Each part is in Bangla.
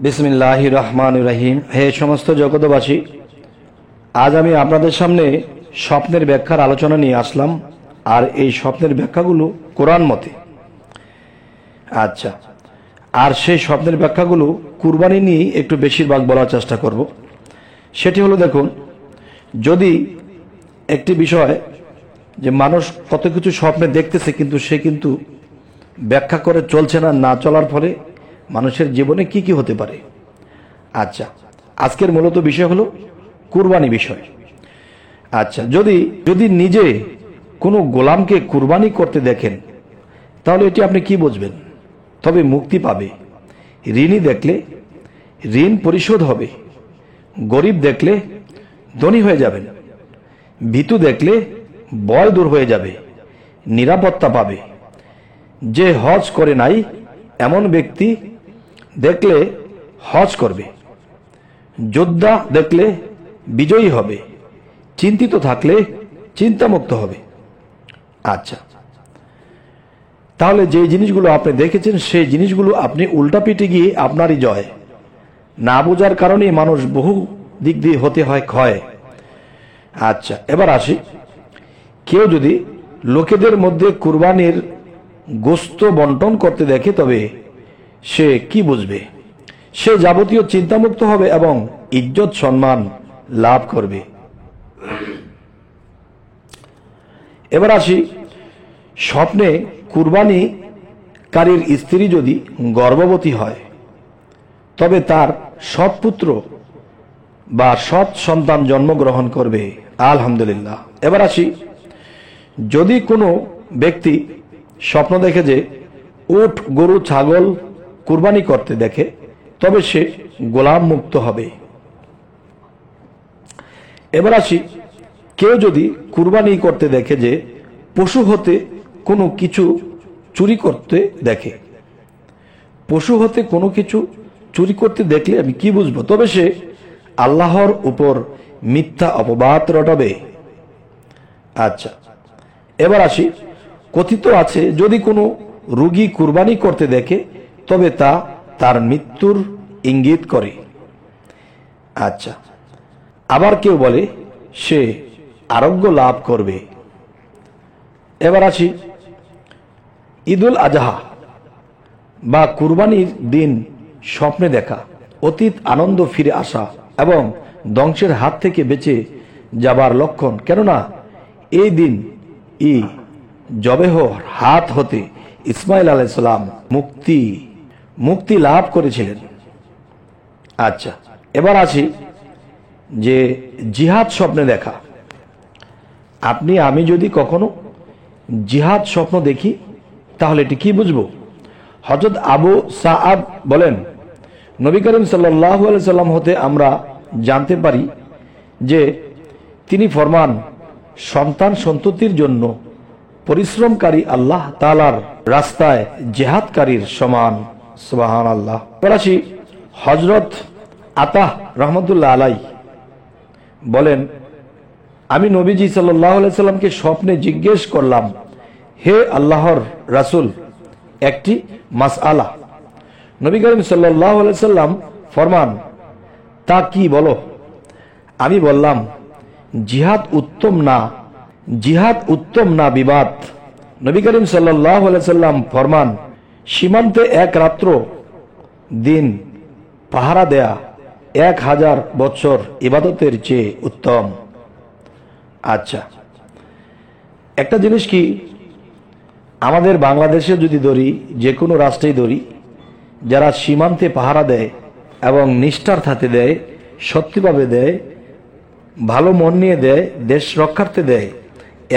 বিসমিল্লাহির রহমানির রহিম। হে সমস্ত জগতবাসী, আজ আমি আপনাদের সামনে স্বপ্নের ব্যাখ্যার আলোচনা নিয়ে আসলাম। আর এই স্বপ্নের ব্যাখ্যাগুলো কোরআন মতে। আচ্ছা, আর সেই স্বপ্নের ব্যাখ্যাগুলো কুরবানি নিয়ে একটু বেশিরভাগ বলার চেষ্টা করব। সেটি হলো, দেখুন, যদি একটি বিষয় যে মানুষ কত কিছু স্বপ্নে দেখতেছে, কিন্তু সে কিন্তু ব্যাখ্যা করে চলছে না, না চলার ফলে মানুষের জীবনে কি কি হতে পারে। আচ্ছা, আজকের মূলত বিষয় হলো কুরবানি বিষয়। আচ্ছা, যদি নিজে কোনো গোলামকে কুরবানি করতে দেখেন, তাহলে এটি আপনি কি বুঝবেন? তবে মুক্তি পাবে। ঋণী দেখলে ঋণ পরিশোধ হবে, গরিব দেখলে ধনী হয়ে যাবেন, ভীতু দেখলে ভয় দূর হয়ে যাবে, নিরাপত্তা পাবে। যে হজ করে নাই এমন ব্যক্তি দেখলে হজ করবে, যোদ্ধা দেখলে বিজয়ী হবে, চিন্তিত থাকলে চিন্তামুক্ত হবে। আচ্ছা, তাহলে যে জিনিসগুলো আপনি দেখেছেন সেই জিনিসগুলো আপনি উল্টা পিঠে গিয়ে আপনারই জয়। না বোঝার কারণে মানুষ বহু দিক দিয়ে হতে হয় ক্ষয়। আচ্ছা, এবার আসি, কেউ যদি লোকেদের মধ্যে কুরবানির গোশত বন্টন করতে দেখে, তবে সে কি বুঝবে? সে যাবতীয় চিন্তামুক্ত হবে এবং ইজ্জত সম্মান লাভ করবে। এবার আসি, স্বপ্নে কুরবানিকারীর স্ত্রী যদি গর্ভবতী হয়, তবে তার সৎ পুত্র বা সৎ সন্তান জন্মগ্রহণ করবে, আলহামদুলিল্লাহ। এবার আসি, যদি কোনো ব্যক্তি স্বপ্ন দেখে যে উট, গরু, ছাগল কুরবানি করতে দেখে, তবে সে গোলাম মুক্ত হবে। এবার আসি, কেউ যদি কুরবানি করতে দেখে যে পশু হতে কোনো কিছু চুরি করতে দেখে, পশু হতে কোনো কিছু চুরি করতে দেখলে আমি কি বুঝবো? তবে সে আল্লাহর উপর মিথ্যা অপবাদ রটাবে। আচ্ছা, এবার আসি, কথিত আছে যদি কোনো রোগী কুরবানি করতে দেখে, তবে তা তার মৃত্যুর ইঙ্গিত করে। আচ্ছা, আবার কেউ বলে সে আরোগ্য লাভ করবে। এবার আসি, ঈদুল আজহা বা কুরবানির দিন স্বপ্নে দেখা অতীত আনন্দ ফিরে আসা এবং ধ্বংসের হাত থেকে বেঁচে যাবার লক্ষণ। কেননা এই দিন জবেহর হাত হতে ইসমাইল আলাইহিস সালাম মুক্তি লাভ করেছিলেন। আচ্ছা, এবার আসি যে জিহাদ স্বপ্নে দেখা। আমি যদি কখনো জিহাদ স্বপ্ন দেখি, তাহলে এটি কি বুঝবো? হযরত আবু সাআদ বলেন, নবী করিম সাল্লাল্লাহু আলাইহি সাল্লাম হতে আমরা জানতে পারি যে তিনি ফরমান, সন্তান সন্ততির জন্য পরিশ্রমকারী আল্লাহ তাআলার রাস্তায় জিহাদকারীর সমান। সুবহানাল্লাহ। পরাশি হযরত আতাহ রাহমাতুল্লাহ আলাইহি বলেন, আমি নবীজি সাল্লাল্লাহু আলাইহি সাল্লামকে স্বপ্নে জিজ্ঞেস করলাম, হে আল্লাহর রাসূল, একটি মাসআলা। নবী করিম সাল্লাল্লাহু আলাইহি সাল্লাম ফরমান, তা কি বলো? আমি বললাম, জিহাদ উত্তম না বিবাদ? নবী করিম সাল্লাল্লাহু আলাইহি সাল্লাম ফরমান, সীমান্তে এক রাত্র দিন পাহারা দেয়া 1000 বছর ইবাদতের চেয়ে উত্তম। আচ্ছা, একটা জিনিস কি, আমাদের বাংলাদেশে যদি ধরি, যে কোনো রাষ্ট্রেই ধরি, যারা সীমান্তে পাহারা দেয় এবং নিষ্ঠার সাথে দেয়, সত্যিভাবে দেয়, ভালো মন নিয়ে দেয়, দেশ রক্ষার্থে দেয়,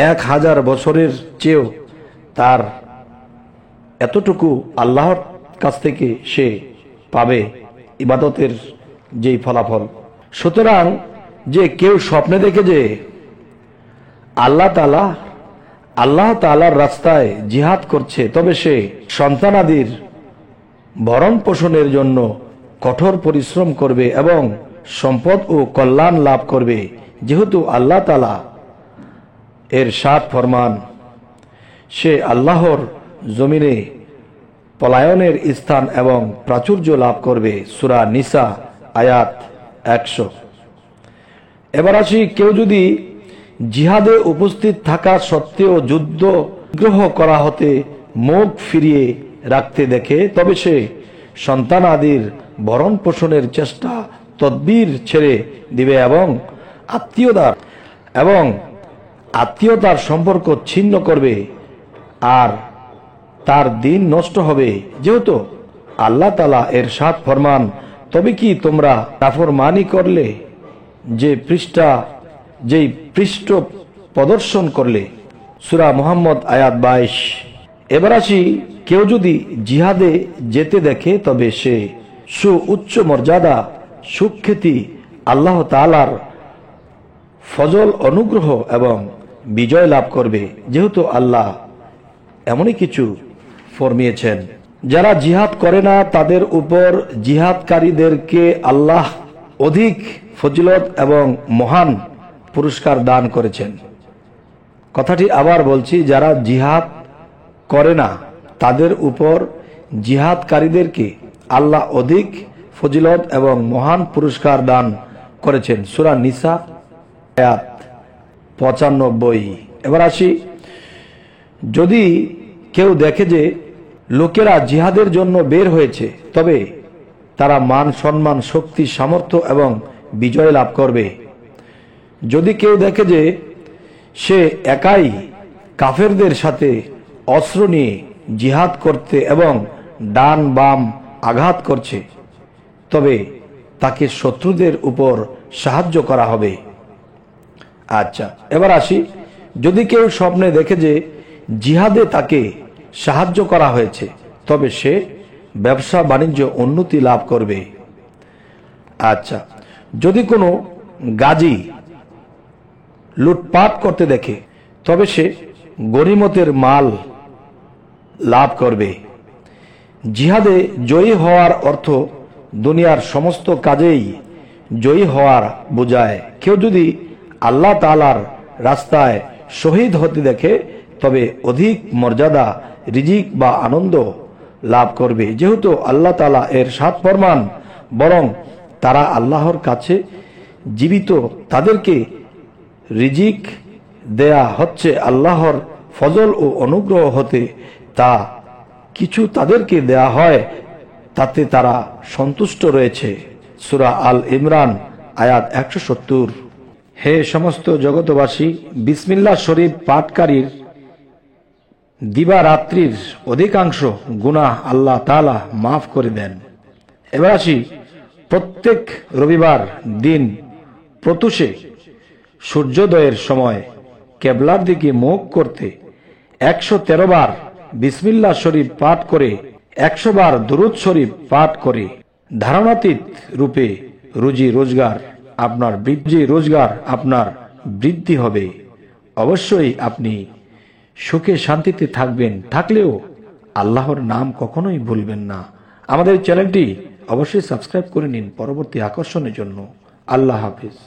1000 বছরের চেয়েও তার এতটুকু আল্লাহর কাছ থেকে সে পাবে ইবাদতের যেই ফলাফল। সুতরাং যে কেউ স্বপ্নে দেখে যে আল্লাহ তাআলার রাস্তায় জিহাদ করছে, তবে সে সন্তানাদির ভরণ পোষণের জন্য কঠোর পরিশ্রম করবে এবং সম্পদ ও কল্যাণ লাভ করবে, যেহেতু আল্লাহ তাআলা এর সাত ফরমান, সে আল্লাহর জমিনে পলায়নের স্থান এবং প্রাচুর্য লাভ করবে। সূরা নিসা আয়াত 100। এবার আসি, কেউ যদি জিহাদে উপস্থিত থাকা সত্ত্বেও যুদ্ধ বিগ্রহ করা হতে মুখ ফিরিয়ে রাখতে দেখে, তবে সে সন্তান আদির ভরণ পোষণের চেষ্টা তদবির ছেড়ে দিবে এবং আত্মীয়তার সম্পর্ক ছিন্ন করবে, আর তার দিন নষ্ট হবে। যেহেতু আল্লাহ তাআলা ইরশাদ ফরমান, তবে কি তোমরা নাফরমানি করলে, যেই পৃষ্ঠ প্রদর্শন করলে। সূরা মুহাম্মদ আয়াত 22। এবার আসি, কেউ যদি জিহাদে যেতে দেখে, তবে সে সুউচ্চ মর্যাদা, সুখ্যাতি, আল্লাহ তাআলার ফজল, অনুগ্রহ এবং বিজয় লাভ করবে। যেহেতু আল্লাহ এমনই কিছু ফরমিয়েছেন। যারা জিহাদ করে না, তাদের উপর জিহাদকারীদেরকে আল্লাহ অধিক ফজিলত এবং মহান পুরস্কার দান করেছেন। কথাটি আবার বলছি, যারা জিহাদ করে না, তাদের উপর জিহাদকারীদেরকে আল্লাহ অধিক ফজিলত এবং মহান পুরস্কার দান করেছেন। সূরা নিসা আয়াত 95। এবার আসি, যদি কেউ দেখে যে লোকেরা জিহাদের জন্য বের হয়েছে, তবে তারা মান সম্মান, শক্তি, সামর্থ্য এবং বিজয় লাভ করবে। যদি কেউ দেখে যে সে একাই কাফেরদের সাথে অস্ত্র নিয়ে জিহাদ করতে এবং ডান বাম আঘাত করছে, তবে তাকে শত্রুদের উপর সাহায্য করা হবে। আচ্ছা, এবার আসি, যদি কেউ স্বপ্নে দেখে যে জিহাদে তাকে সাহায্য করা হয়েছে, তবে সে ব্যবসা বাণিজ্য উন্নতি লাভ করবে। আচ্ছা, যদি কোনো গাজী লুটপাট করতে দেখে, তবে সে গনিমতের মাল লাভ করবে। জিহাদে জয়ী হওয়ার অর্থ দুনিয়ার সমস্ত কাজেই জয়ী হওয়ার বোঝায়। কেউ যদি আল্লাহ তাআলার রাস্তায় শহীদ হতে দেখে, তবে অধিক মর্যাদা, রিজিক বা আনন্দ লাভ করবে। যেহেতু আল্লাহ তাআলা ইরশাদ ফরমান, বরং তারা আল্লাহর কাছে জীবিত, তাদেরকে রিজিক দেয়া হচ্ছে আল্লাহর ফজল ও অনুগ্রহ হতে, তা কিছু তাদেরকে দেয়া হয়, তাতে তারা সন্তুষ্ট রয়েছে। সূরা আল ইমরান আয়াত 170। হে সমস্ত জগতবাসী, বিসমিল্লাহ শরীফ পাঠকারীর দিবারাত্রির অধিকাংশ গুনাহ আল্লাহ তাআলা মাফ করে দেন। এবার আসি, প্রত্যেক রবিবার দিন প্রত্যুষে সূর্যোদয়ের সময় কেবলার দিকে মুখ করতে 113 বার বিসমিল্লাহ শরীফ পাঠ করে 100 বার দুরূদ শরীফ পাঠ করে ধারণাতীত রূপে রুজি রোজগার আপনার বৃদ্ধি হবে। অবশ্যই আপনি সুখে শান্তিতে থাকলেও আল্লাহর নাম কখনোই ভুলবেন না। আমাদের চ্যানেলটি অবশ্যই সাবস্ক্রাইব করে নিন পরবর্তী আকর্ষণের জন্য। আল্লাহ হাফিজ।